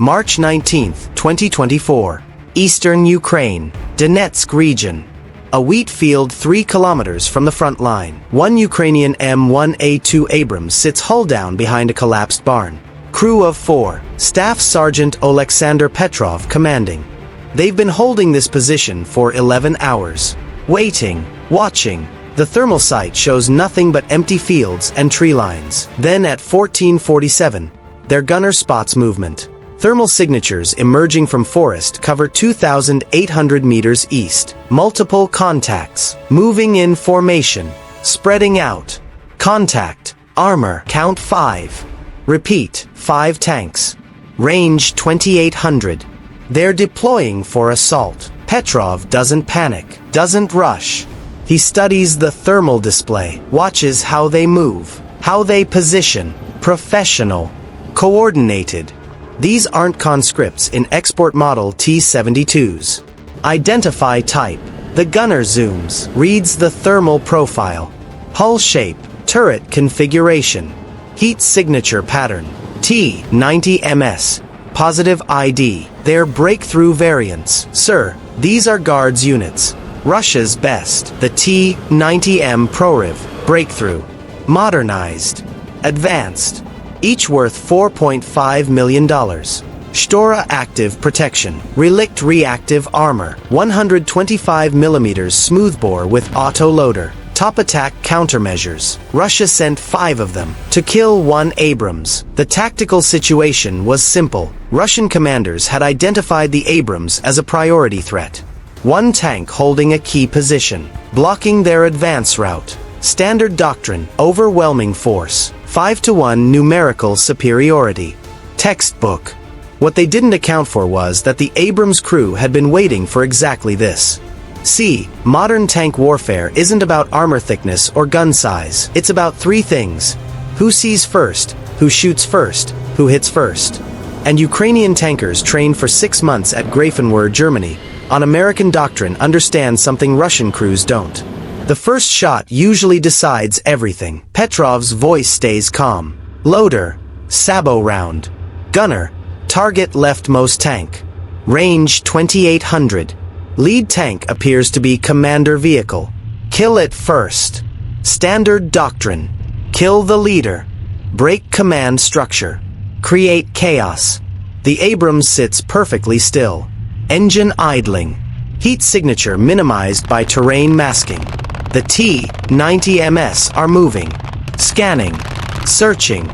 March 19, 2024. Eastern Ukraine, Donetsk region. A wheat field 3 kilometers from the front line. One Ukrainian M1A2 Abrams sits hull down behind a collapsed barn. Crew of 4. Staff Sergeant Oleksandr Petrov commanding. They've been holding this position for 11 hours. Waiting, watching. The thermal sight shows nothing but empty fields and tree lines. Then at 14:47, their gunner spots movement. Thermal signatures emerging from forest cover 2,800 meters east. Multiple contacts. Moving in formation. Spreading out. Contact. Armor. Count 5. Repeat. 5 tanks. Range 2,800. They're deploying for assault. Petrov doesn't panic. Doesn't rush. He studies the thermal display. Watches how they move. How they position. Professional. Coordinated. These aren't conscripts in export model T-72s. Identify type. The gunner zooms, reads the thermal profile. Hull shape, turret configuration. Heat signature pattern. T-90MS. Positive ID. They're breakthrough variants. Sir, these are Guards units. Russia's best. The T-90M Proriv. Breakthrough. Modernized. Advanced. Each worth $4.5 million. Stora active protection. Relict reactive armor. 125mm smoothbore with auto-loader. Top attack countermeasures. Russia sent 5 of them to kill 1 Abrams. The tactical situation was simple. Russian commanders had identified the Abrams as a priority threat. 1 tank holding a key position, blocking their advance route. Standard doctrine, overwhelming force. 5-to-1 numerical superiority. Textbook. What they didn't account for was that the Abrams crew had been waiting for exactly this. See, modern tank warfare isn't about armor thickness or gun size. It's about 3 things. Who sees first, who shoots first, who hits first. And Ukrainian tankers trained for 6 months at Grafenwohr, Germany, on American doctrine understand something Russian crews don't. The first shot usually decides everything. Petrov's voice stays calm. Loader, sabot round. Gunner, target leftmost tank. Range 2,800. Lead tank appears to be commander vehicle. Kill it first. Standard doctrine. Kill the leader. Break command structure. Create chaos. The Abrams sits perfectly still. Engine idling. Heat signature minimized by terrain masking. The T-90MS are moving. Scanning. Searching.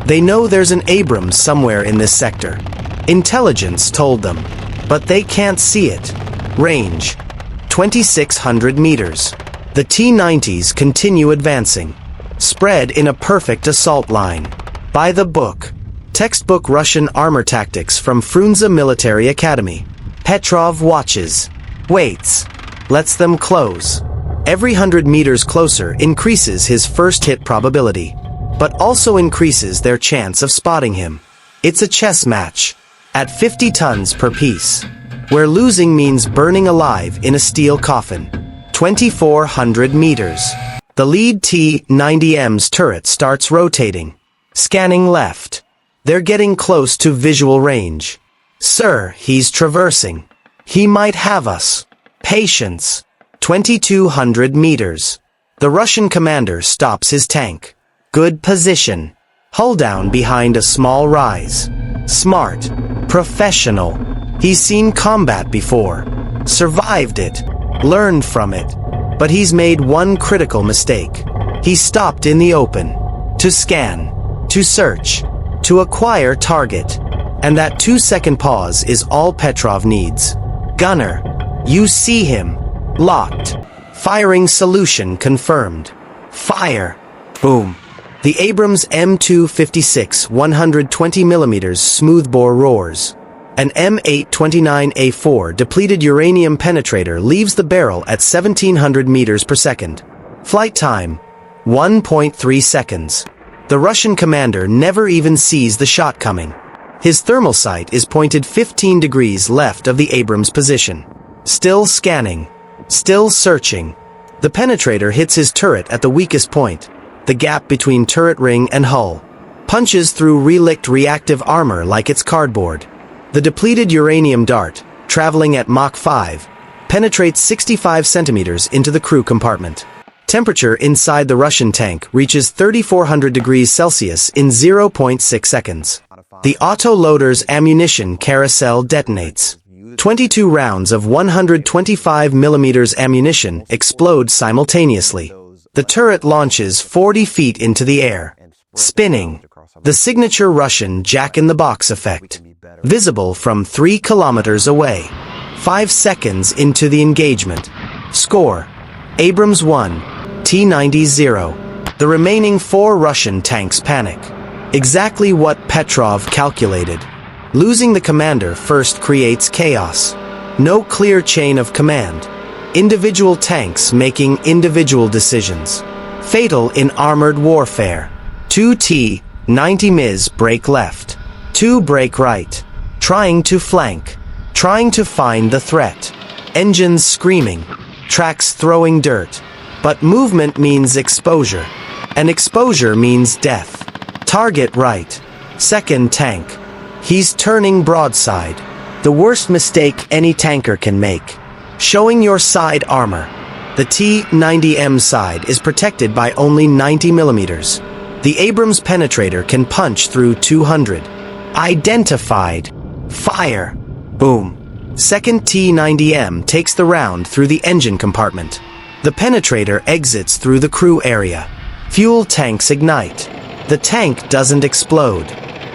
They know there's an Abrams somewhere in this sector. Intelligence told them. But they can't see it. Range. 2,600 meters. The T-90s continue advancing. Spread in a perfect assault line. By the book. Textbook Russian armor tactics from Frunze Military Academy. Petrov watches. Waits. Lets them close. Every 100 meters closer increases his first hit probability, but also increases their chance of spotting him. It's a chess match, at 50 tons per piece, where losing means burning alive in a steel coffin. 2,400 meters. The lead T-90M's turret starts rotating, scanning left. They're getting close to visual range. Sir, he's traversing. He might have us. Patience. 2,200 meters. The Russian commander stops his tank. Good position. Hull down behind a small rise. Smart. Professional. He's seen combat before. Survived it. Learned from it. But he's made one critical mistake. He stopped in the open. To scan. To search. To acquire target. And that 2-second pause is all Petrov needs. Gunner. You see him. Locked. Firing solution confirmed. Fire. Boom. The Abrams M256 120mm smoothbore roars. An M829A4 depleted uranium penetrator leaves the barrel at 1,700 meters per second. Flight time. 1.3 seconds. The Russian commander never even sees the shot coming. His thermal sight is pointed 15 degrees left of the Abrams position. Still scanning. Still searching. The penetrator hits his turret at the weakest point, the gap between turret ring and hull. Punches through relict reactive armor like it's cardboard. The depleted uranium dart, traveling at Mach 5, penetrates 65 centimeters into the crew compartment. Temperature inside the Russian tank reaches 3,400 degrees Celsius in 0.6 seconds. The autoloader's ammunition carousel detonates. 22 rounds of 125 millimeters ammunition explode simultaneously. The turret launches 40 feet into the air, spinning. The signature Russian jack-in-the-box effect, visible from 3 kilometers away. 5 seconds into the engagement. Score: Abrams 1, T-90 0. The remaining 4 Russian tanks panic. Exactly what Petrov calculated. Losing the commander first creates chaos. No clear chain of command. Individual tanks making individual decisions. Fatal in armored warfare. 2 T-90 Ms break left. 2 break right. Trying to flank. Trying to find the threat. Engines screaming. Tracks throwing dirt. But movement means exposure. And exposure means death. Target right. Second tank. He's turning broadside. The worst mistake any tanker can make. Showing your side armor. The T-90M side is protected by only 90 millimeters. The Abrams penetrator can punch through 200. Identified. Fire. Boom. Second T-90M takes the round through the engine compartment. The penetrator exits through the crew area. Fuel tanks ignite. The tank doesn't explode.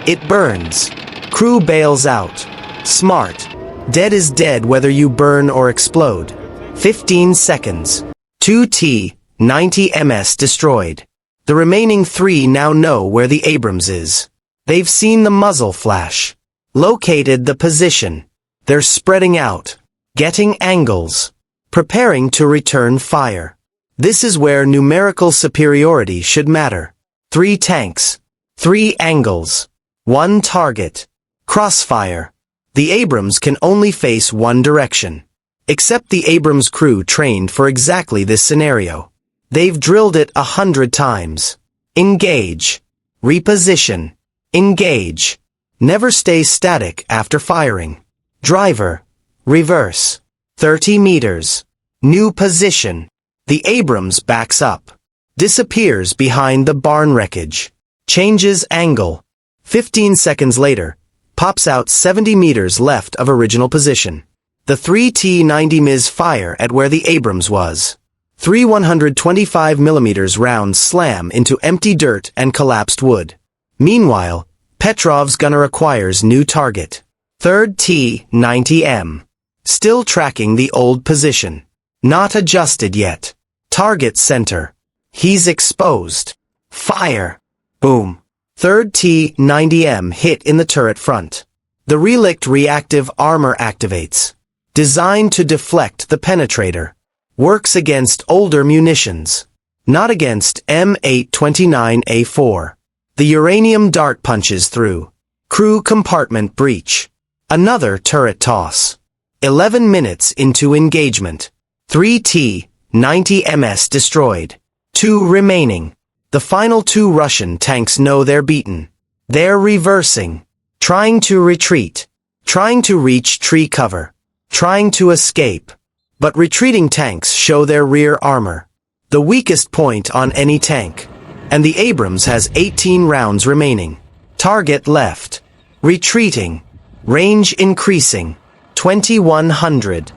It burns. Crew bails out. Smart. Dead is dead whether you burn or explode. 15 seconds. 2 T-90MS destroyed. The remaining 3 now know where the Abrams is. They've seen the muzzle flash. Located the position. They're spreading out. Getting angles. Preparing to return fire. This is where numerical superiority should matter. 3 tanks. 3 angles. 1 target. Crossfire. The Abrams can only face one direction. Except the Abrams crew trained for exactly this scenario. They've drilled it 100 times. Engage. Reposition. Engage. Never stay static after firing. Driver. Reverse. 30 meters. New position. The Abrams backs up. Disappears behind the barn wreckage. Changes angle. 15 seconds later, pops out 70 meters left of original position. The 3 T-90 Ms fire at where the Abrams was. 3 125 millimeters rounds slam into empty dirt and collapsed wood. Meanwhile, Petrov's gunner acquires new target. 3rd T-90M. Still tracking the old position. Not adjusted yet. Target center. He's exposed. Fire. Boom. 3rd T-90M hit in the turret front. The relict reactive armor activates. Designed to deflect the penetrator. Works against older munitions. Not against M829A4. The uranium dart punches through. Crew compartment breach. Another turret toss. 11 minutes into engagement. 3 T-90MS destroyed. 2 remaining. The final 2 Russian tanks know they're beaten. They're reversing. Trying to retreat. Trying to reach tree cover. Trying to escape. But retreating tanks show their rear armor. The weakest point on any tank. And the Abrams has 18 rounds remaining. Target left. Retreating. Range increasing. 2100.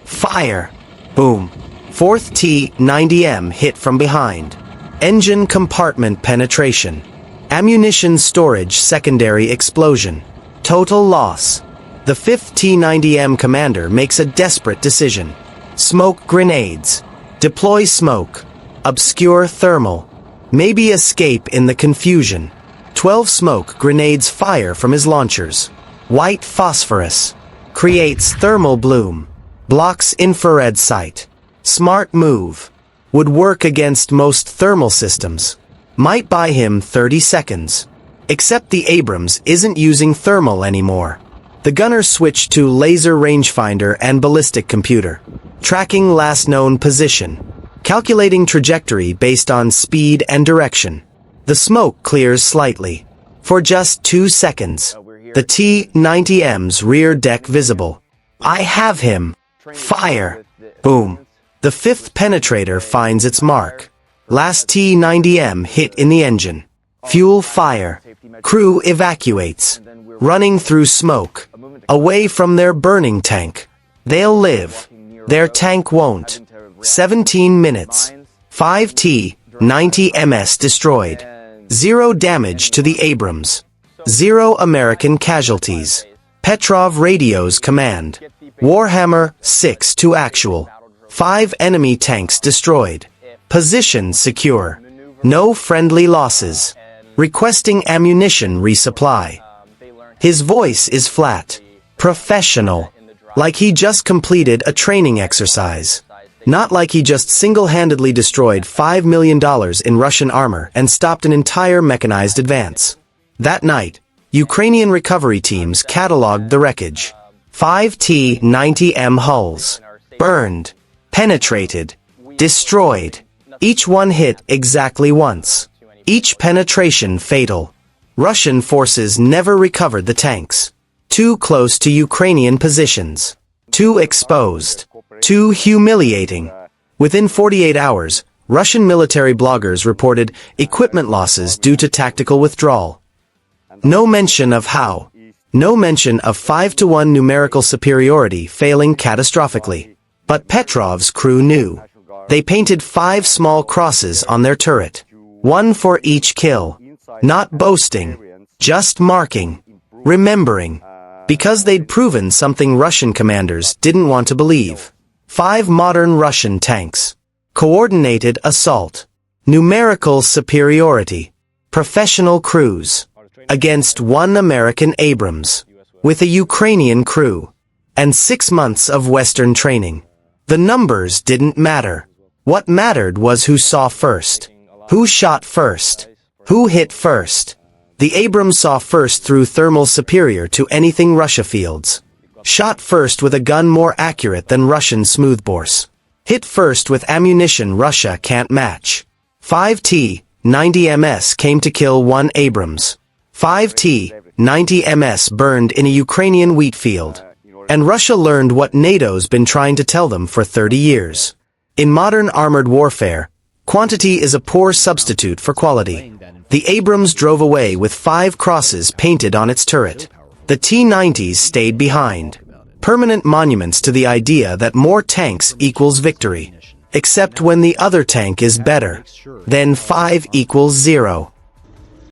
Fire. Boom. 4th T-90M hit from behind. Engine compartment penetration. Ammunition storage secondary explosion. Total loss. The 5th T-90M commander makes a desperate decision. Smoke grenades. Deploy smoke. Obscure thermal. Maybe escape in the confusion. 12 smoke grenades fire from his launchers. White phosphorus. Creates thermal bloom. Blocks infrared sight. Smart move. Would work against most thermal systems. Might buy him 30 seconds. Except the Abrams isn't using thermal anymore. The gunner switched to laser rangefinder and ballistic computer. Tracking last known position. Calculating trajectory based on speed and direction. The smoke clears slightly. For just 2 seconds. The T-90M's rear deck visible. I have him. Fire. Boom. The fifth penetrator finds its mark. Last T-90M hit in the engine. Fuel fire. Crew evacuates. Running through smoke. Away from their burning tank. They'll live. Their tank won't. 17 minutes. 5 T-90MS destroyed. 0 damage to the Abrams. 0 American casualties. Petrov radios command. Warhammer 6 to actual. 5 enemy tanks destroyed. Position secure. No friendly losses. Requesting ammunition resupply. His voice is flat. Professional. Like he just completed a training exercise. Not like he just single-handedly destroyed $5 million in Russian armor and stopped an entire mechanized advance. That night, Ukrainian recovery teams cataloged the wreckage. 5 T-90M hulls. Burned. Penetrated. Destroyed. Each one hit exactly once. Each penetration fatal. Russian forces never recovered the tanks. Too close to Ukrainian positions. Too exposed. Too humiliating. Within 48 hours, Russian military bloggers reported equipment losses due to tactical withdrawal. No mention of how. No mention of 5-to-1 numerical superiority failing catastrophically. But Petrov's crew knew. They painted 5 small crosses on their turret. 1 for each kill. Not boasting. Just marking. Remembering. Because they'd proven something Russian commanders didn't want to believe. 5 modern Russian tanks. Coordinated assault. Numerical superiority. Professional crews. Against 1 American Abrams. With a Ukrainian crew. And 6 months of Western training. The numbers didn't matter. What mattered was who saw first. Who shot first. Who hit first. The Abrams saw first through thermal superior to anything Russia fields. Shot first with a gun more accurate than Russian smoothbores. Hit first with ammunition Russia can't match. 5 T-90MS came to kill 1 Abrams. 5 T-90MS burned in a Ukrainian wheat field. And Russia learned what NATO's been trying to tell them for 30 years. In modern armored warfare, quantity is a poor substitute for quality. The Abrams drove away with 5 crosses painted on its turret. The T-90s stayed behind. Permanent monuments to the idea that more tanks equals victory. Except when the other tank is better. Then 5 equals 0.